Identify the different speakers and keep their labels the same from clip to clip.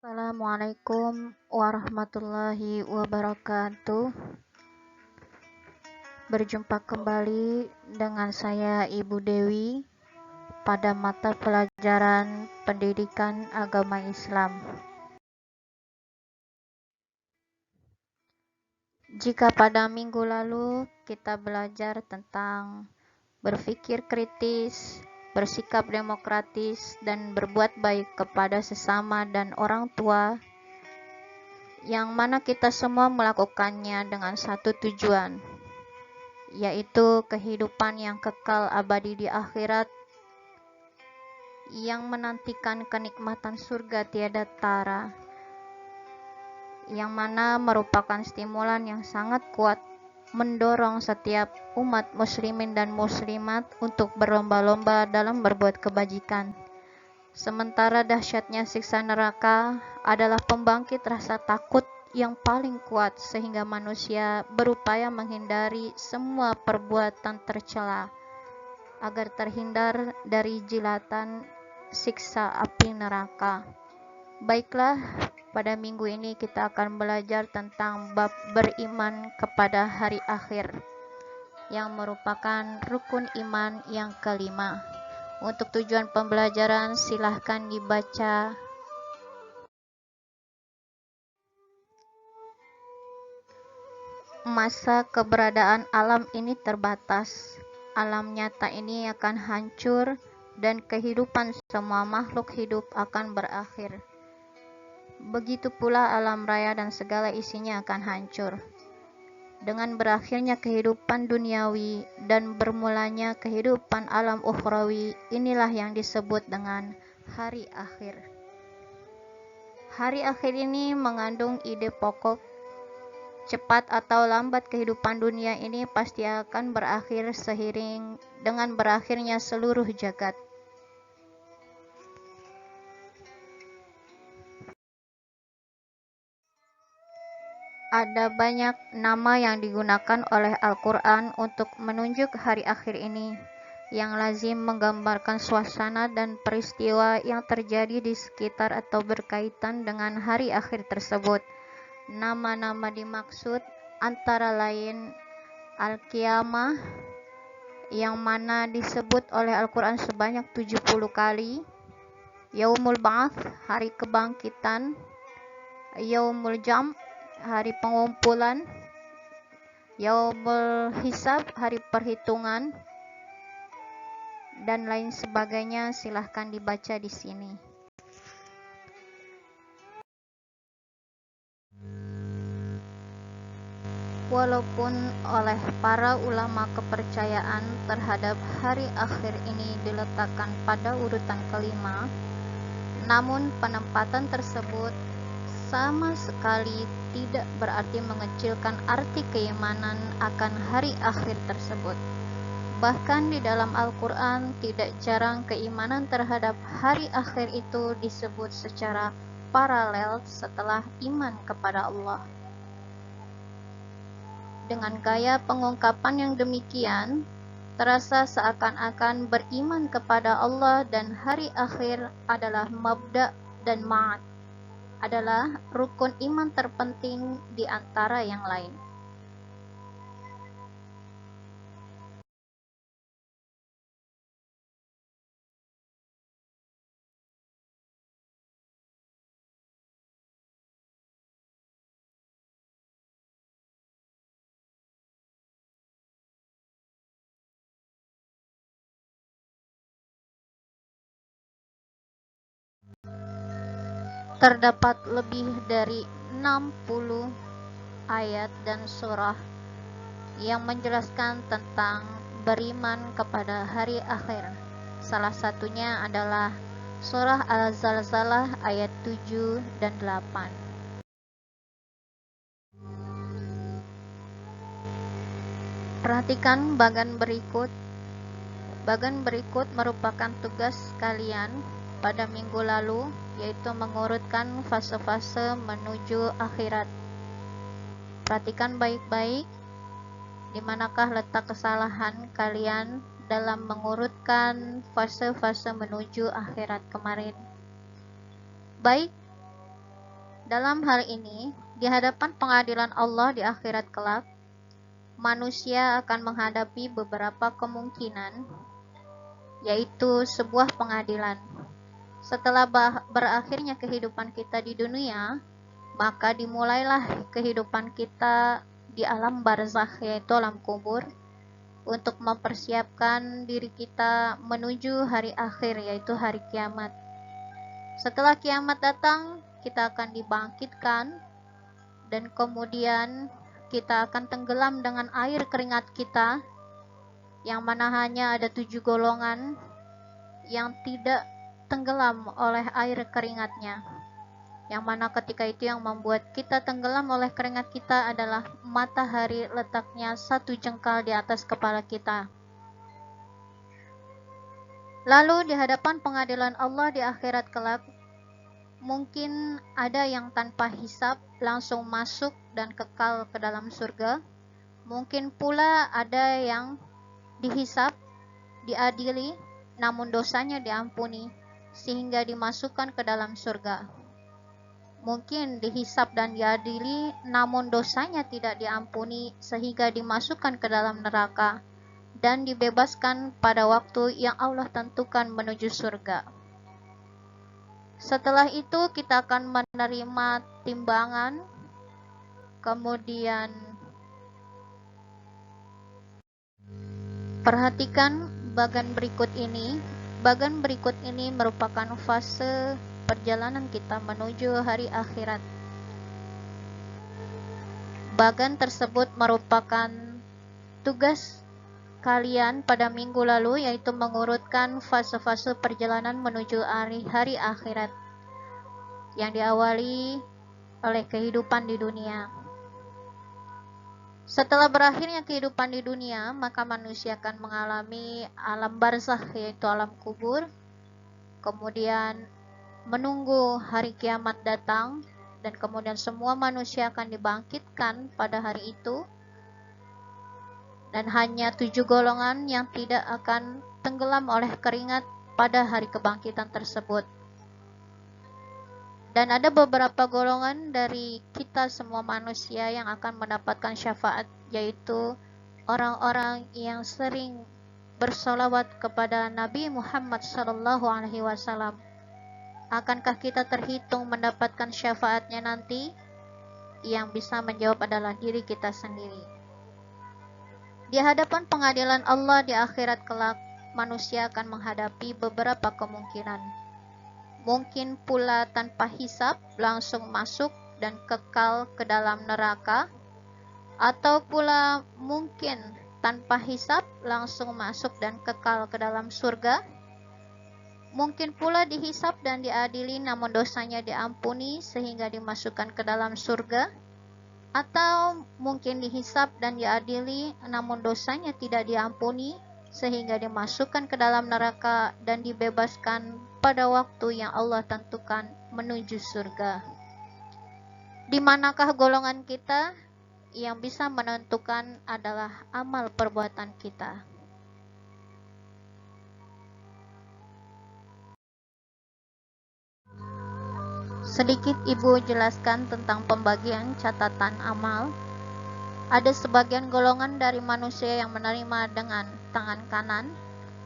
Speaker 1: Assalamualaikum warahmatullahi wabarakatuh. Berjumpa kembali dengan saya Ibu Dewi pada mata pelajaran Pendidikan Agama Islam. Jika pada minggu lalu kita belajar tentang berpikir kritis, bersikap demokratis, dan berbuat baik kepada sesama dan orang tua, yang mana kita semua melakukannya dengan satu tujuan, yaitu kehidupan yang kekal abadi di akhirat, yang menantikan kenikmatan surga tiada tara, yang mana merupakan stimulan yang sangat kuat mendorong setiap umat muslimin dan muslimat untuk berlomba-lomba dalam berbuat kebajikan. Sementara dahsyatnya siksa neraka adalah pembangkit rasa takut yang paling kuat sehingga manusia berupaya menghindari semua perbuatan tercela agar terhindar dari jilatan siksa api neraka. Baiklah, pada minggu ini kita akan belajar tentang bab beriman kepada hari akhir yang merupakan rukun iman yang kelima. Untuk tujuan pembelajaran silahkan dibaca. Masa keberadaan alam ini terbatas. Alam nyata ini akan hancur dan kehidupan semua makhluk hidup akan berakhir. Begitu pula alam raya dan segala isinya akan hancur. Dengan berakhirnya kehidupan duniawi dan bermulanya kehidupan alam ukhrawi, inilah yang disebut dengan hari akhir. Hari akhir ini mengandung ide pokok. Cepat atau lambat kehidupan dunia ini pasti akan berakhir seiring dengan berakhirnya seluruh jagat. Ada banyak nama yang digunakan oleh Al-Quran untuk menunjuk hari akhir ini, yang lazim menggambarkan suasana dan peristiwa yang terjadi di sekitar atau berkaitan dengan hari akhir tersebut. Nama-nama dimaksud antara lain Al-Qiyamah, yang mana disebut oleh Al-Quran sebanyak 70 kali, Yaumul Ba'ats, hari kebangkitan, Yaumul Jam', hari pengumpulan, Yaumul Hisab, hari perhitungan, dan lain sebagainya. Silahkan dibaca di sini. Walaupun oleh para ulama kepercayaan terhadap hari akhir ini diletakkan pada urutan kelima, namun penempatan tersebut sama sekali tidak berarti mengecilkan arti keimanan akan hari akhir tersebut. Bahkan di dalam Al-Quran tidak jarang keimanan terhadap hari akhir itu disebut secara paralel setelah iman kepada Allah. Dengan gaya pengungkapan yang demikian, terasa seakan-akan beriman kepada Allah dan hari akhir adalah mabda dan ma'ad, adalah rukun iman terpenting di antara yang lain. Terdapat lebih dari 60 ayat dan surah yang menjelaskan tentang beriman kepada hari akhir. Salah satunya adalah surah Al-Zalzalah ayat 7 dan 8. Perhatikan bagan berikut. Bagan berikut merupakan tugas kalian pada minggu lalu, yaitu mengurutkan fase-fase menuju akhirat. Perhatikan baik-baik di manakah letak kesalahan kalian dalam mengurutkan fase-fase menuju akhirat kemarin. Baik, Dalam hal ini, di hadapan pengadilan Allah di akhirat kelak, manusia akan menghadapi beberapa kemungkinan, yaitu sebuah pengadilan. Setelah berakhirnya kehidupan kita di dunia, maka dimulailah kehidupan kita di alam barzakh, yaitu alam kubur, untuk mempersiapkan diri kita menuju hari akhir, yaitu hari kiamat. Setelah kiamat datang, kita akan dibangkitkan, dan kemudian kita akan tenggelam dengan air keringat kita, yang mana hanya ada 7 golongan yang tidak tenggelam oleh air keringatnya, yang mana ketika itu yang membuat kita tenggelam oleh keringat kita adalah matahari letaknya 1 jengkal di atas kepala kita. Lalu di hadapan pengadilan Allah di akhirat kelak, mungkin ada yang tanpa hisab langsung masuk dan kekal ke dalam surga. Mungkin pula ada yang dihisab, diadili, namun dosanya diampuni sehingga dimasukkan ke dalam surga. Mungkin dihisab dan diadili, namun dosanya tidak diampuni sehingga dimasukkan ke dalam neraka dan dibebaskan pada waktu yang Allah tentukan menuju surga. Setelah itu kita akan menerima timbangan, kemudian perhatikan bagian berikut ini. Bagian berikut ini merupakan fase perjalanan kita menuju hari akhirat. Bagian tersebut merupakan tugas kalian pada minggu lalu, yaitu mengurutkan fase-fase perjalanan menuju hari akhirat yang diawali oleh kehidupan di dunia. Setelah berakhirnya kehidupan di dunia, maka manusia akan mengalami alam barzakh, yaitu alam kubur, kemudian menunggu hari kiamat datang, dan kemudian semua manusia akan dibangkitkan pada hari itu, dan hanya 7 golongan yang tidak akan tenggelam oleh keringat pada hari kebangkitan tersebut. Dan ada beberapa golongan dari kita semua manusia yang akan mendapatkan syafaat, yaitu orang-orang yang sering bersolawat kepada Nabi Muhammad SAW. Akankah kita terhitung mendapatkan syafaatnya nanti? Yang bisa menjawab adalah diri kita sendiri. Di hadapan pengadilan Allah di akhirat kelak, manusia akan menghadapi beberapa kemungkinan. Mungkin pula tanpa hisab langsung masuk dan kekal ke dalam neraka, atau pula mungkin tanpa hisab langsung masuk dan kekal ke dalam surga. Mungkin pula dihisab dan diadili namun dosanya diampuni sehingga dimasukkan ke dalam surga, atau mungkin dihisab dan diadili namun dosanya tidak diampuni sehingga dimasukkan ke dalam neraka dan dibebaskan pada waktu yang Allah tentukan menuju surga. Di manakah golongan kita? Yang bisa menentukan adalah amal perbuatan kita. Sedikit Ibu jelaskan tentang pembagian catatan amal. Ada sebagian golongan dari manusia yang menerima dengan tangan kanan,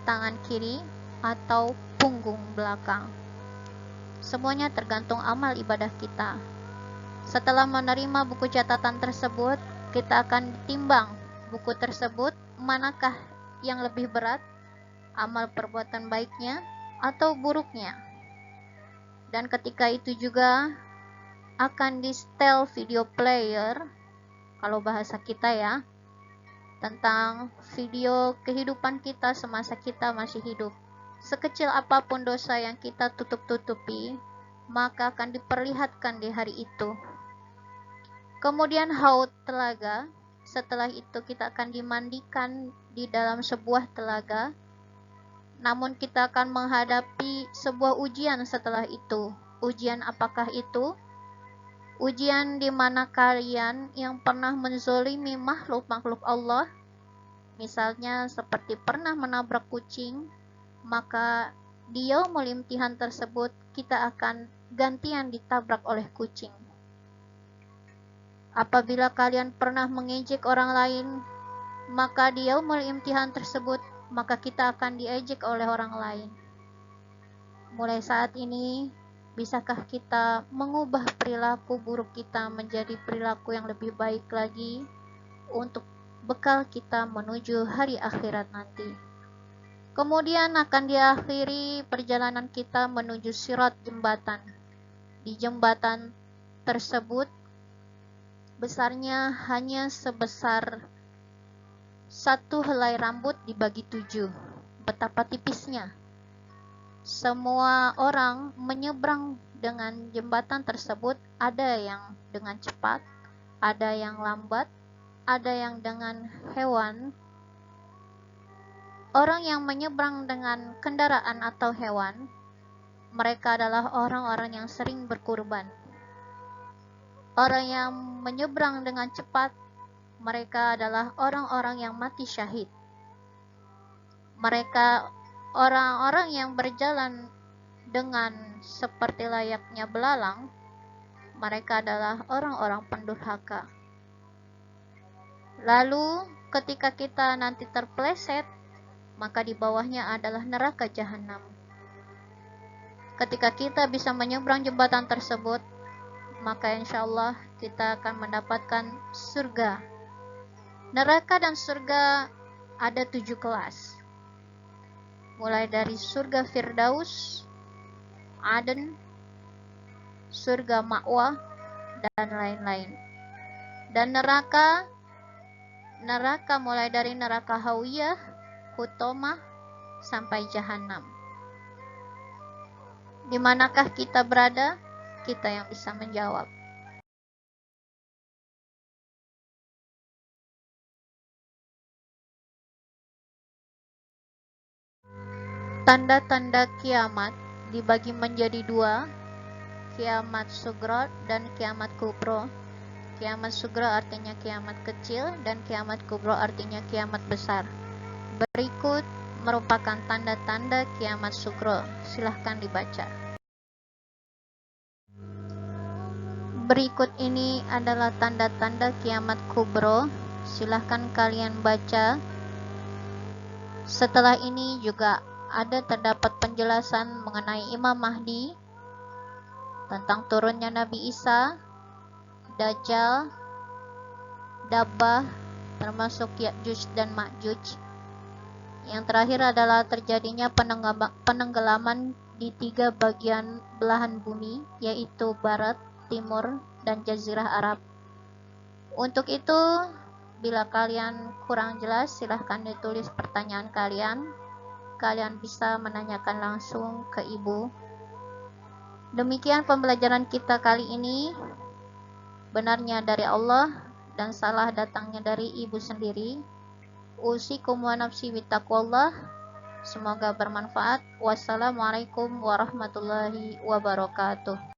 Speaker 1: tangan kiri, atau punggung belakang. Semuanya tergantung amal ibadah kita. Setelah menerima buku catatan tersebut, kita akan ditimbang buku tersebut manakah yang lebih berat, amal perbuatan baiknya atau buruknya. Dan ketika itu juga akan di-setel video player, kalau bahasa kita ya, tentang video kehidupan kita semasa kita masih hidup. Sekecil apapun dosa yang kita tutup-tutupi, maka akan diperlihatkan di hari itu. Kemudian haud telaga, setelah itu kita akan dimandikan di dalam sebuah telaga. Namun kita akan menghadapi sebuah ujian setelah itu. Ujian apakah itu? Ujian di mana kalian yang pernah menzolimi makhluk-makhluk Allah, misalnya seperti pernah menabrak kucing, maka di yaumul imtihan tersebut kita akan gantian ditabrak oleh kucing. Apabila kalian pernah mengejek orang lain, maka di yaumul imtihan tersebut, maka kita akan diejek oleh orang lain. Mulai saat ini, bisakah kita mengubah perilaku buruk kita menjadi perilaku yang lebih baik lagi untuk bekal kita menuju hari akhirat nanti. Kemudian akan diakhiri perjalanan kita menuju sirat jembatan. Di jembatan tersebut besarnya hanya sebesar satu helai rambut dibagi 7. Betapa tipisnya. Semua orang menyeberang dengan jembatan tersebut, ada yang dengan cepat, ada yang lambat, ada yang dengan hewan. Orang yang menyeberang dengan kendaraan atau hewan, mereka adalah orang-orang yang sering berkurban. Orang yang menyeberang dengan cepat, mereka adalah orang-orang yang mati syahid. Mereka orang-orang yang berjalan dengan seperti layaknya belalang, mereka adalah orang-orang pendurhaka. Lalu ketika kita nanti terpeleset, maka di bawahnya adalah neraka jahanam. Ketika kita bisa menyeberang jembatan tersebut, maka insya Allah kita akan mendapatkan surga. Neraka dan surga ada 7 kelas. Mulai dari surga Firdaus, Aden, surga Ma'wa, dan lain-lain. Dan neraka mulai dari neraka Hawiyah, Hutomah, sampai Jahanam. Di manakah kita berada? Kita yang bisa menjawab. Tanda-tanda kiamat dibagi menjadi 2, kiamat sugro dan kiamat kubro. Kiamat sugro artinya kiamat kecil dan kiamat kubro artinya kiamat besar. Berikut merupakan tanda-tanda kiamat sugro. Silahkan dibaca. Berikut ini adalah tanda-tanda kiamat kubro. Silahkan kalian baca. Setelah ini juga terdapat penjelasan mengenai Imam Mahdi, tentang turunnya Nabi Isa, Dajjal, Dabbah, termasuk Ya'juj dan Ma'juj. Yang terakhir adalah terjadinya penenggelaman di 3 bagian belahan bumi, yaitu Barat, Timur, dan Jazirah Arab. Untuk itu, bila kalian kurang jelas, silahkan ditulis pertanyaan kalian. Kalian bisa menanyakan langsung ke ibu. Demikian pembelajaran kita kali ini. Benarnya dari Allah dan salah datangnya dari ibu sendiri. Usikum wa nafsi bittaqwallah. Semoga bermanfaat. Wassalamualaikum warahmatullahi wabarakatuh.